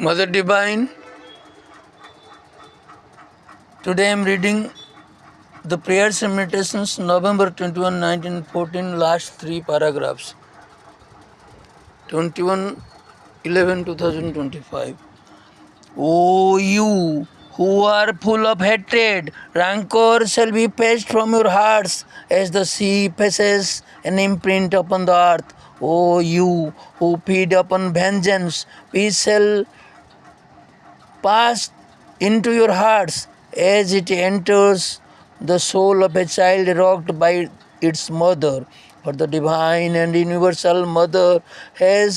Mother Divine, today I am reading the prayers and meditations November 21, 1914, last 3 paragraphs. 21/11/2025. O you who are full of hatred, rancor shall be purged from your hearts as the sea passes an imprint upon the earth. O you who feed upon vengeance, peace shall pass into your hearts as it enters the soul of a child rocked by its mother. For the divine and universal mother has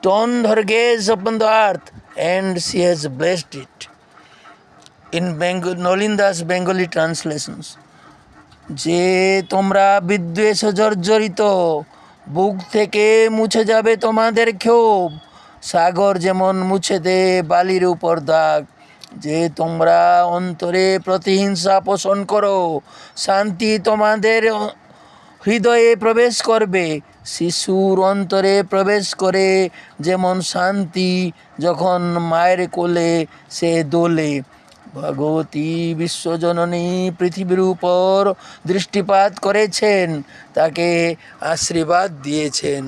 turned her gaze upon the earth and she has blessed it. In Nolinda's Bengali translations, যে তোমরা বিদ্বেষ জর্জরিত, বুক থেকে মুছে যাবে তোমাদের ক্ষোভ, সাগর যেমন মুছে দে বালির উপর দাগ। যে তোমরা অন্তরে প্রতিহিংসা পোষণ করো, শান্তি তোমাদের হৃদয়ে প্রবেশ করবে। শিশুর অন্তরে প্রবেশ করে যেমন শান্তি, যখন মায়ের কোলে সে দোলে। ভগবতী বিশ্বজননী পৃথিবীর উপর দৃষ্টিপাত করেছেন, তাকে আশীর্বাদ দিয়েছেন।